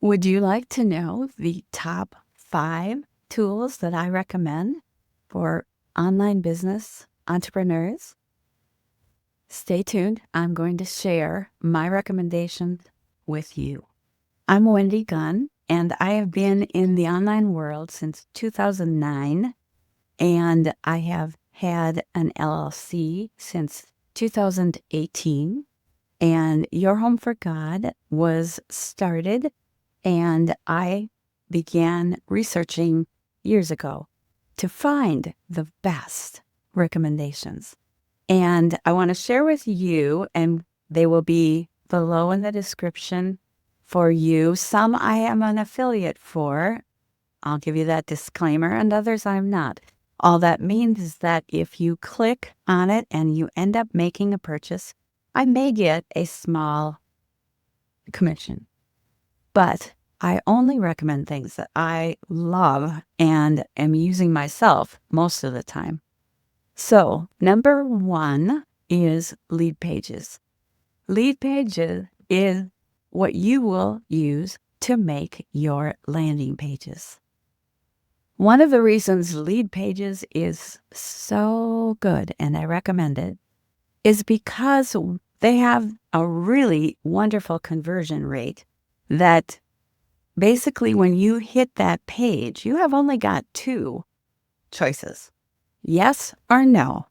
Would you like to know the top 5 tools that I recommend for online business entrepreneurs? Stay tuned. I'm going to share my recommendations with you. I'm Wendy Gunn, and I have been in the online world since 2009, and I have had an LLC since 2018, and Your Home for God was started, and I began researching years ago to find the best recommendations. And I want to share with you, and they will be below in the description for you. Some I am an affiliate for. I'll give you that disclaimer, and others I'm not. All that means is that if you click on it and you end up making a purchase, I may get a small commission. But I only recommend things that I love and am using myself most of the time. So, number 1 is lead pages. Lead pages is what you will use to make your landing pages. One of the reasons lead pages is so good, and I recommend it, is because they have a really wonderful conversion rate that basically when you hit that page, you have only got 2 choices, yes or no.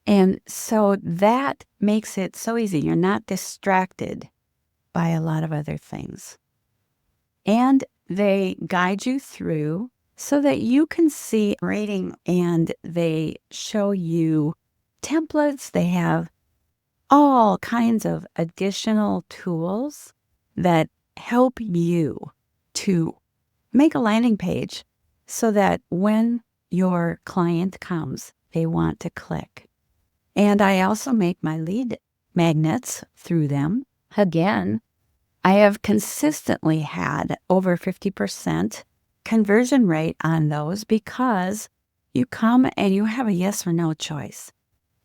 And so that makes it so easy. You're not distracted by a lot of other things. And they guide you through so that you can see rating, and they show you templates. They have all kinds of additional tools that help you to make a landing page so that when your client comes, they want to click. And I also make my lead magnets through them. Again, I have consistently had over 50% conversion rate on those because you come and you have a yes or no choice.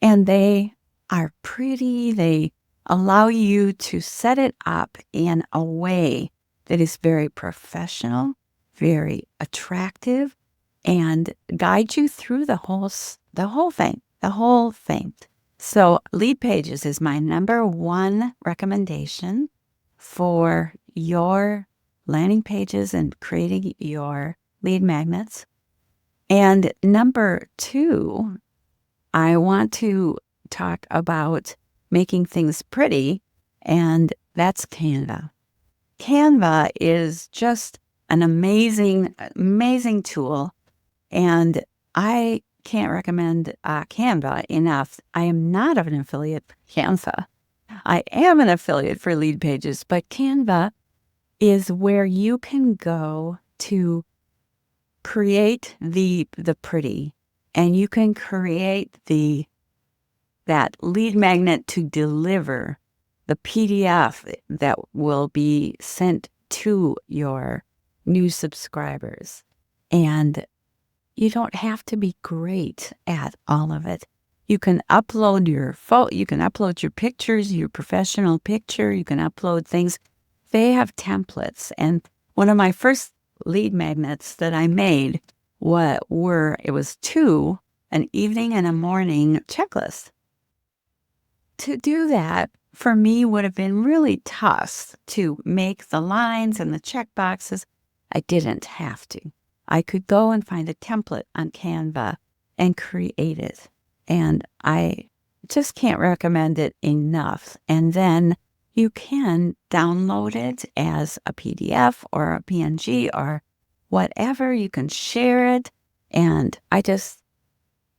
And they are pretty. They allow you to set it up in a way that is very professional, very attractive, and guide you through the whole thing. So lead pages is my number 1 recommendation for your landing pages and creating your lead magnets. And number 2, I want to talk about making things pretty, and that's Canva. Canva is just an amazing, amazing tool, and I can't recommend Canva enough. I am not an affiliate for Canva. I am an affiliate for lead pages, but Canva is where you can go to create the pretty, and you can create that lead magnet to deliver the PDF that will be sent to your new subscribers. And you don't have to be great at all of it. You can upload your you can upload your pictures, your professional picture, you can upload things. They have templates. And one of my first lead magnets that I made it was 2, an evening and a morning checklist. To do that, for me, would have been really tough to make the lines and the check boxes. I didn't have to. I could go and find a template on Canva and create it. And I just can't recommend it enough. And then you can download it as a PDF or a PNG or whatever. You can share it. And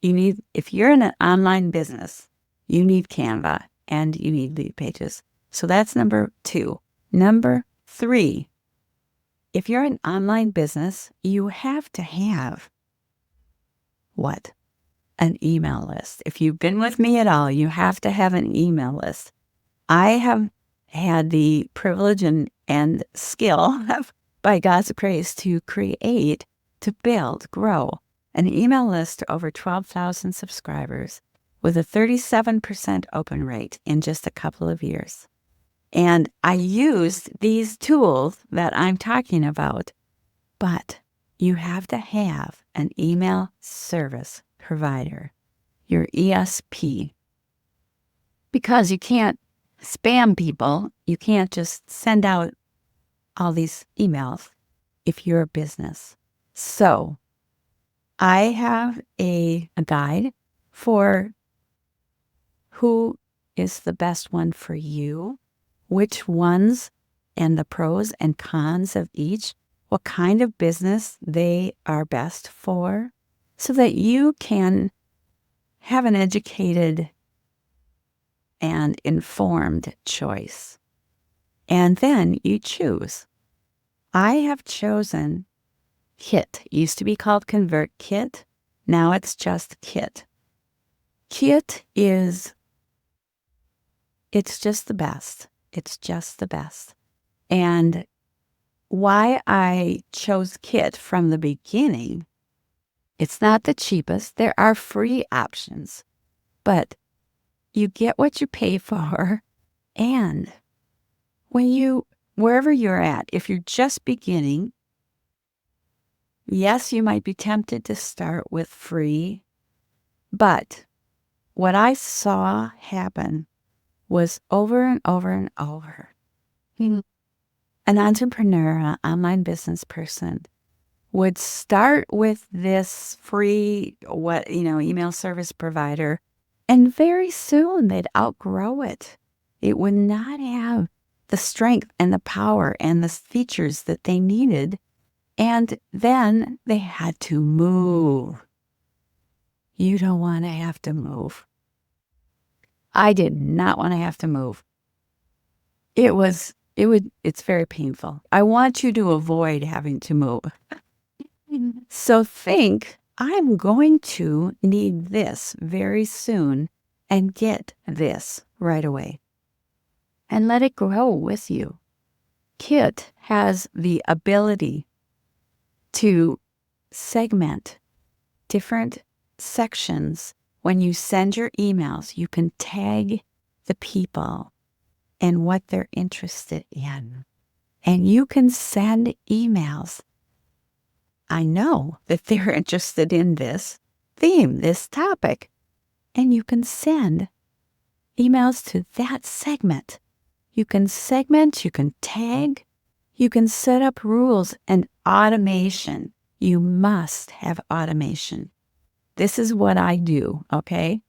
if you're in an online business, you need Canva and you need lead pages. So that's number 2. Number 3, if you're an online business, you have to have what? An email list. If you've been with me at all, you have to have an email list. I have had the privilege and skill by God's grace to build, grow an email list to over 12,000 subscribers with a 37% open rate in just a couple of years. And I used these tools that I'm talking about, but you have to have an email service provider, your ESP, because you can't spam people. You can't just send out all these emails if you're a business. So I have a guide for who is the best one for you, which ones and the pros and cons of each, what kind of business they are best for, so that you can have an educated and informed choice. And then you choose. I have chosen Kit. It used to be called ConvertKit. Now it's just Kit. Kit it's just the best. It's just the best. And why I chose Kit from the beginning, it's not the cheapest. There are free options, but you get what you pay for. And wherever you're at, if you're just beginning, yes, you might be tempted to start with free, but what I saw happen was over and over and over. An entrepreneur, an online business person would start with this free, email service provider, and very soon they'd outgrow it. It would not have the strength and the power and the features that they needed. And then they had to move. You don't want to have to move. I did not want to have to move. It's very painful. I want you to avoid having to move. So think, I'm going to need this very soon and get this right away. And let it grow with you. Kit has the ability to segment different sections. When you send your emails, you can tag the people and what they're interested in. And you can send emails. I know that they're interested in this theme, this topic. And you can send emails to that segment. You can segment, you can tag, you can set up rules and automation. You must have automation. This is what I do, okay?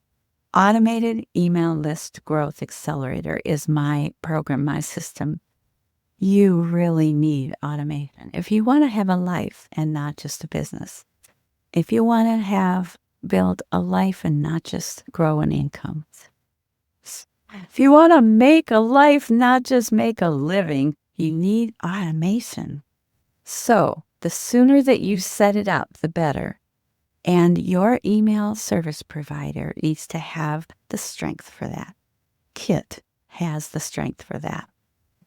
Automated Email List Growth Accelerator is my program, my system. You really need automation. If you want to have a life and not just a business, if you want to build a life and not just grow an income, if you want to make a life, not just make a living, you need automation. So the sooner that you set it up, the better. And your email service provider needs to have the strength for that. Kit has the strength for that.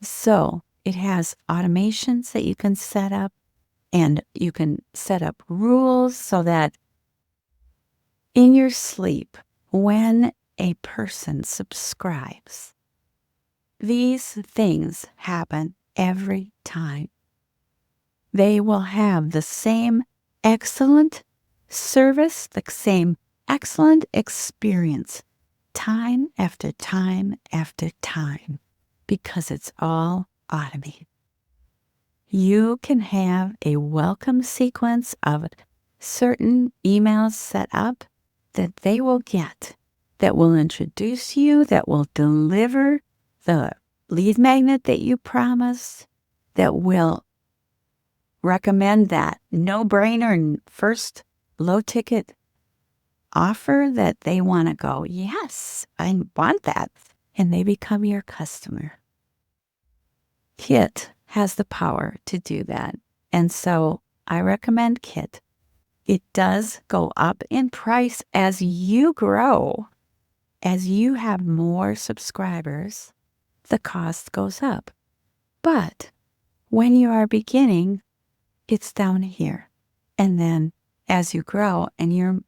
So it has automations that you can set up, and you can set up rules so that in your sleep, when a person subscribes, these things happen every time. They will have the same excellent service, the same excellent experience, time after time after time, because it's all automated. You can have a welcome sequence of certain emails set up that they will get, that will introduce you, that will deliver the lead magnet that you promised, that will recommend that no-brainer first low-ticket offer that they want to go, yes, I want that, and they become your customer. Kit has the power to do that, and so I recommend Kit. It does go up in price as you grow. As you have more subscribers, the cost goes up. But when you are beginning, it's down here. And then as you grow and you're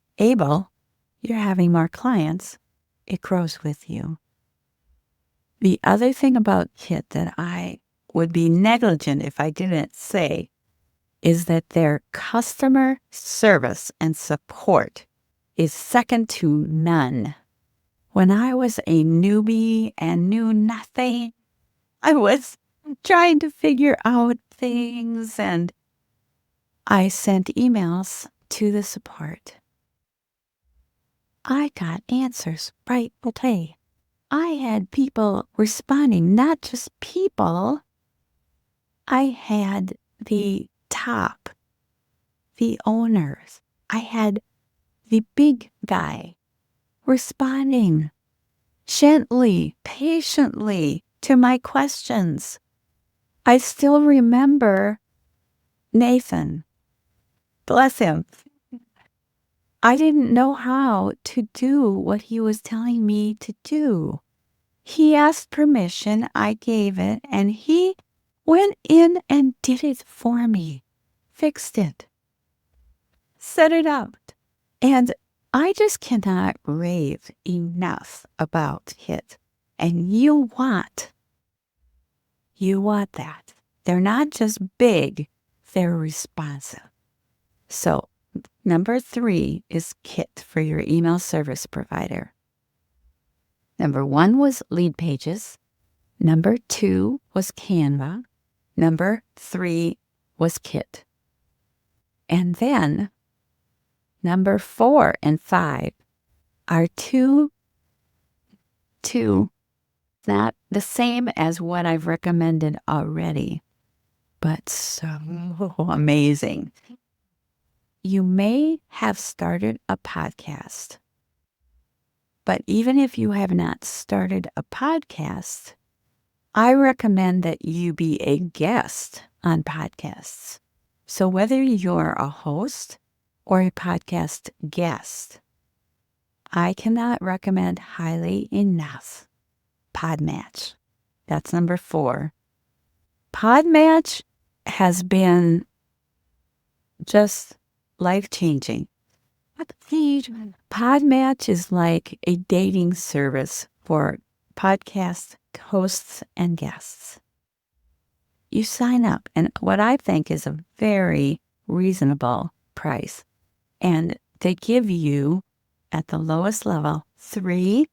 having more clients, it grows with you. The other thing about Kit that I would be negligent if I didn't say is that their customer service and support is second to none. When I was a newbie and knew nothing, I was trying to figure out things, and I sent emails to the support. I got answers right away. I had people responding, not just people. I had the top, the owners. I had the big guy responding gently, patiently to my questions. I still remember Nathan. Bless him. I didn't know how to do what he was telling me to do. He asked permission, I gave it, and he went in and did it for me, fixed it, set it up. And I just cannot rave enough about Kit. And you want that. They're not just big, they're responsive. So number 3 is Kit for your email service provider. Number 1 was Lead Pages. Number 2 was Canva. Number 3 was Kit. And then number 4 and 5 are two not the same as what I've recommended already, but so amazing. You may have started a podcast, but even if you have not started a podcast, I recommend that you be a guest on podcasts. So whether you're a host or a podcast guest, I cannot recommend highly enough Podmatch. That's number 4. Podmatch has been just life-changing. Podmatch is like a dating service for podcast hosts and guests. You sign up, and what I think is a very reasonable price. And they give you, at the lowest level, 3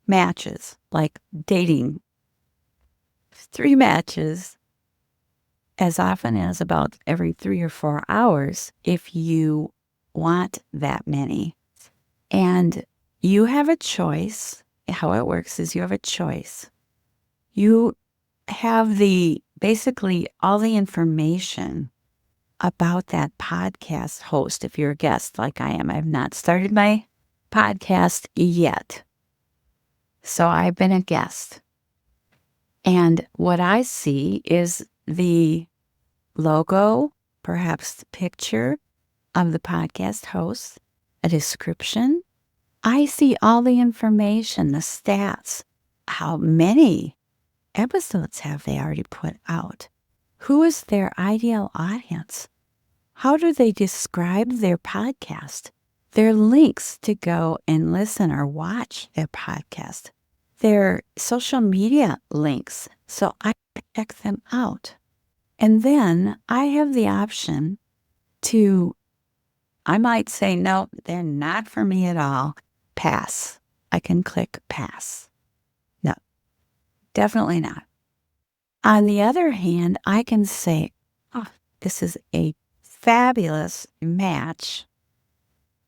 matches, like dating. 3 matches as often as about every 3 or 4 hours if you want that many. And you have a choice. How it works is you have a choice. You have basically all the information about that podcast host if you're a guest like I am. I've not started my podcast yet. So I've been a guest. And what I see is the logo, perhaps the picture of the podcast host, a description. I see all the information, the stats, how many episodes have they already put out? Who is their ideal audience? How do they describe their podcast? Their links to go and listen or watch their podcast. Their social media links, so I check them out. And then I have the option to, I might say, no, they're not for me at all. Pass. I can click pass. No, definitely not. On the other hand, I can say, oh, this is a fabulous match.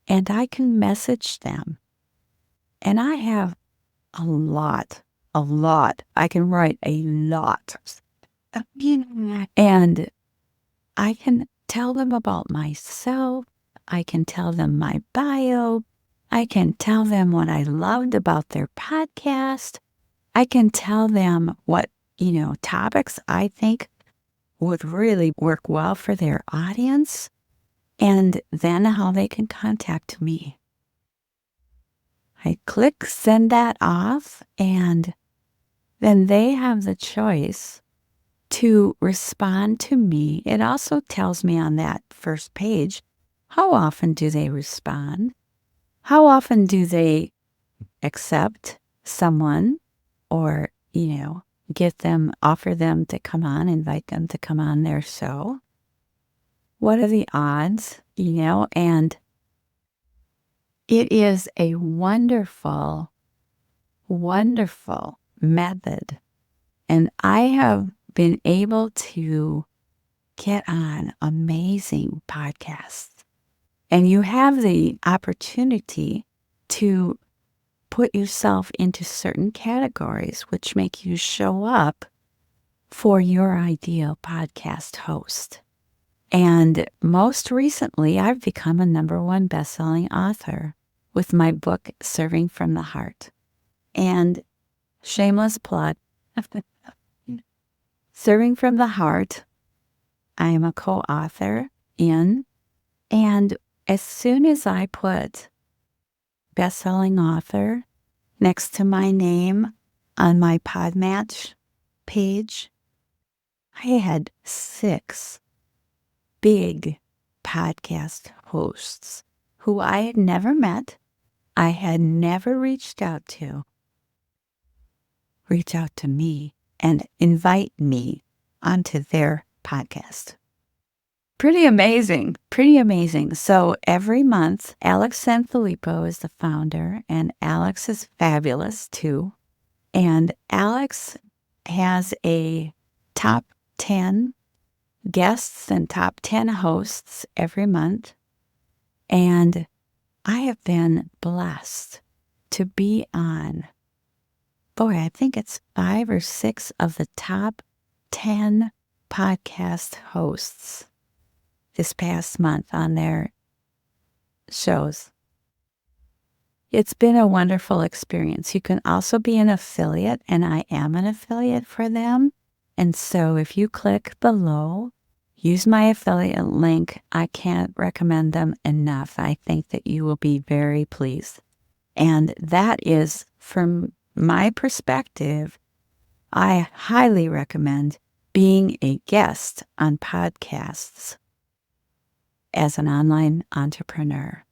And I can message them. And I have a lot. I can write a lot. And I can tell them about myself. I can tell them my bio. I can tell them what I loved about their podcast. I can tell them what, topics I think would really work well for their audience. And then how they can contact me. I click send that off, and then they have the choice to respond to me. It also tells me on that first page, how often do they respond? How often do they accept someone or, offer them to come on, invite them to come on their show. What are the odds? And it is a wonderful, wonderful method. And I have been able to get on amazing podcasts. And you have the opportunity to put yourself into certain categories, which make you show up for your ideal podcast host. And most recently, I've become a #1 best-selling author with my book, Serving from the Heart. And shameless plug, Serving from the Heart, I am a co-author in, and as soon as I put best-selling author next to my name on my Podmatch page, I had 6 big podcast hosts who I had never met, I had never reached out to me and invite me onto their podcast. Pretty amazing. Pretty amazing. So every month, Alex Sanfilippo is the founder, and Alex is fabulous too. And Alex has a top 10 guests and top 10 hosts every month. And I have been blessed to be on, I think it's 5 or 6 of the top 10 podcast hosts this past month on their shows. It's been a wonderful experience. You can also be an affiliate, and I am an affiliate for them. And so if you click below, use my affiliate link. I can't recommend them enough. I think that you will be very pleased. And that is, from my perspective, I highly recommend being a guest on podcasts as an online entrepreneur,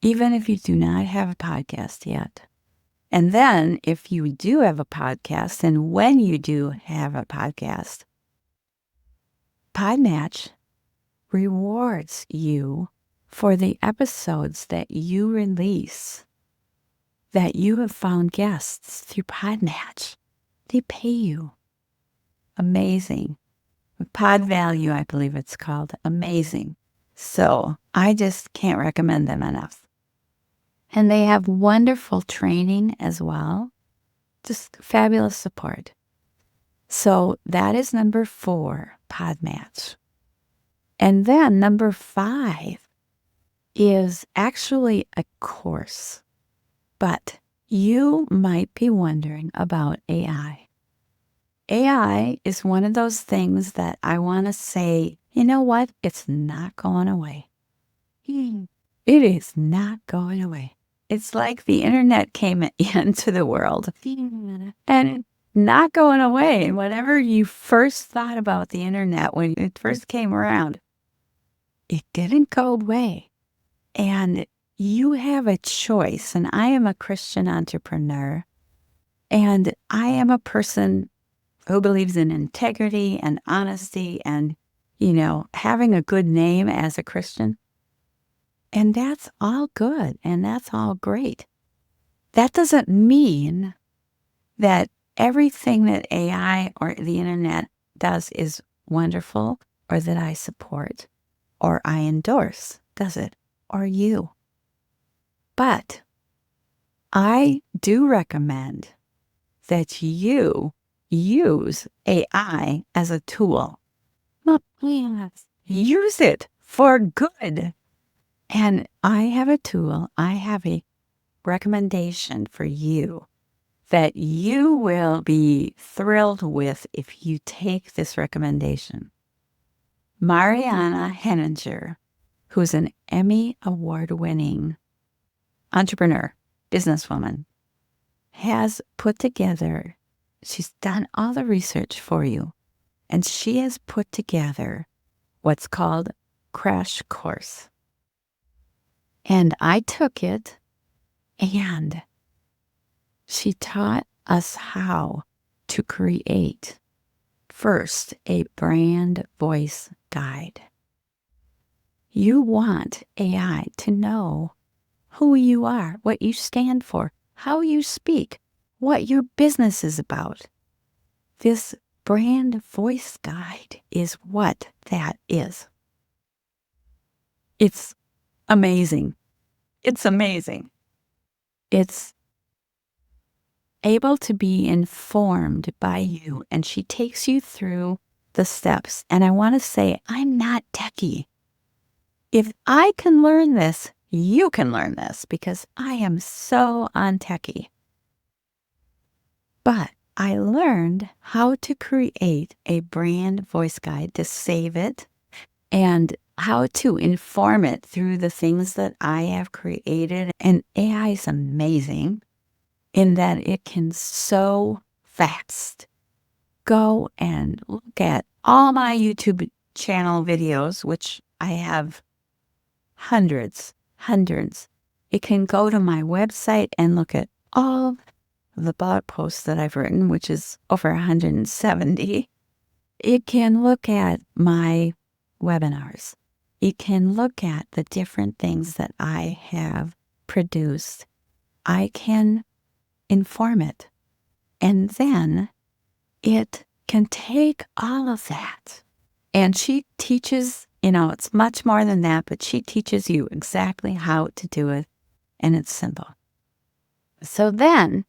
even if you do not have a podcast yet. And then if you do have a podcast, and when you do have a podcast, Podmatch rewards you for the episodes that you release, that you have found guests through Podmatch. They pay you. Amazing. Pod Value, I believe it's called. Amazing. So I just can't recommend them enough. And they have wonderful training as well. Just fabulous support. So that is number 4, Podmatch. And then number 5 is actually a course. But you might be wondering about AI. AI is one of those things that I want to say, you know what? It's not going away. It is not going away. It's like the internet came into the world and not going away. And whatever you first thought about the internet when it first came around, it didn't go away. And you have a choice. And I am a Christian entrepreneur. And I am a person who believes in integrity and honesty and, having a good name as a Christian. And that's all good and that's all great. That doesn't mean that everything that AI or the internet does is wonderful, or that I support or I endorse, does it? Or you. But I do recommend that you use AI as a tool. Use it for good. And I have a tool, I have a recommendation for you that you will be thrilled with if you take this recommendation. Mariana Henninger, who's an Emmy award-winning entrepreneur, businesswoman, has put together, she's done all the research for you, and she has put together what's called Crash Course. And I took it, and she taught us how to create first a brand voice guide. You want AI to know who you are, what you stand for, how you speak, what your business is about. This brand voice guide is what that is. It's amazing. It's amazing. It's able to be informed by you, and she takes you through the steps. And I want to say, I'm not techie. If I can learn this, you can learn this because I am so untechie. But I learned how to create a brand voice guide, to save it, and how to inform it through the things that I have created. And AI is amazing in that it can so fast go and look at all my YouTube channel videos, which I have hundreds. It can go to my website and look at all the blog posts that I've written, which is over 170. It can look at my webinars. It can look at the different things that I have produced. I can inform it. And then it can take all of that. And she teaches, it's much more than that, but she teaches you exactly how to do it. And it's simple. So then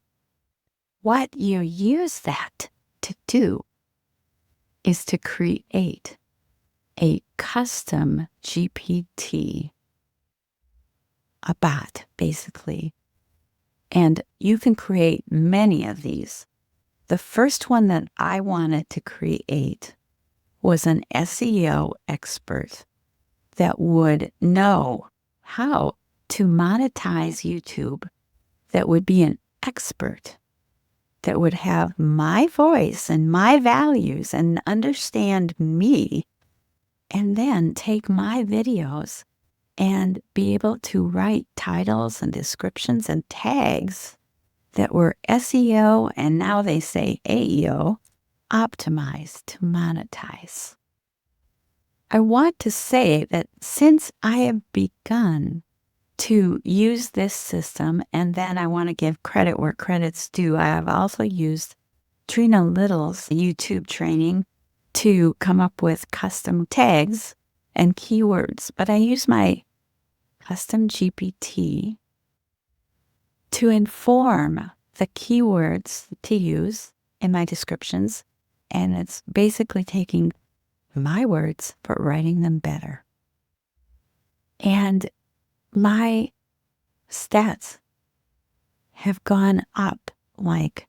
what you use that to do is to create a custom GPT, a bot, basically. And you can create many of these. The first one that I wanted to create was an SEO expert that would know how to monetize YouTube, that would be an expert, that would have my voice and my values and understand me, and then take my videos and be able to write titles and descriptions and tags that were SEO, and now they say AEO, optimized to monetize. I want to say that since I have begun to use this system, and then I want to give credit where credit's due, I have also used Trina Little's YouTube training to come up with custom tags and keywords, but I use my custom GPT to inform the keywords to use in my descriptions, and it's basically taking my words but writing them better. And my stats have gone up, like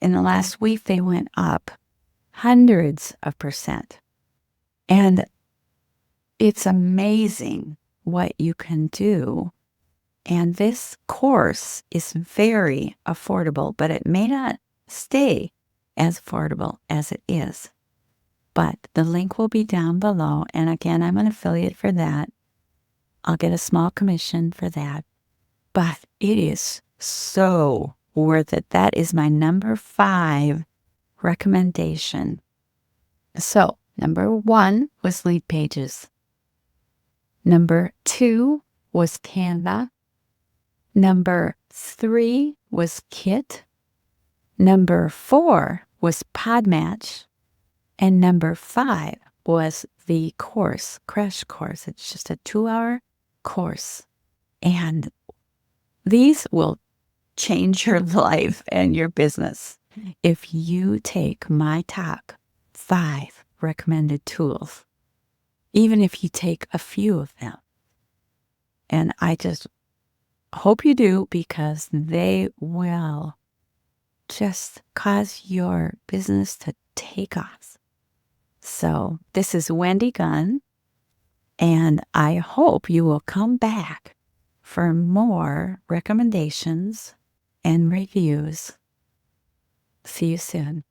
in the last week they went up hundreds of %. And it's amazing what you can do. And this course is very affordable, but it may not stay as affordable as it is. But the link will be down below. And again, I'm an affiliate for that. I'll get a small commission for that. But it is so worth it. That is my number 5 recommendation. So, number 1 was Lead Pages. Number 2 was Canva. Number 3 was Kit. Number 4 was Podmatch. And number 5 was the course, Crash Course. It's just a 2-hour course. And these will change your life and your business if you take my top 5 recommended tools, even if you take a few of them. And I just hope you do, because they will just cause your business to take off. So this is Wendy Gunn, and I hope you will come back for more recommendations and reviews. See you soon.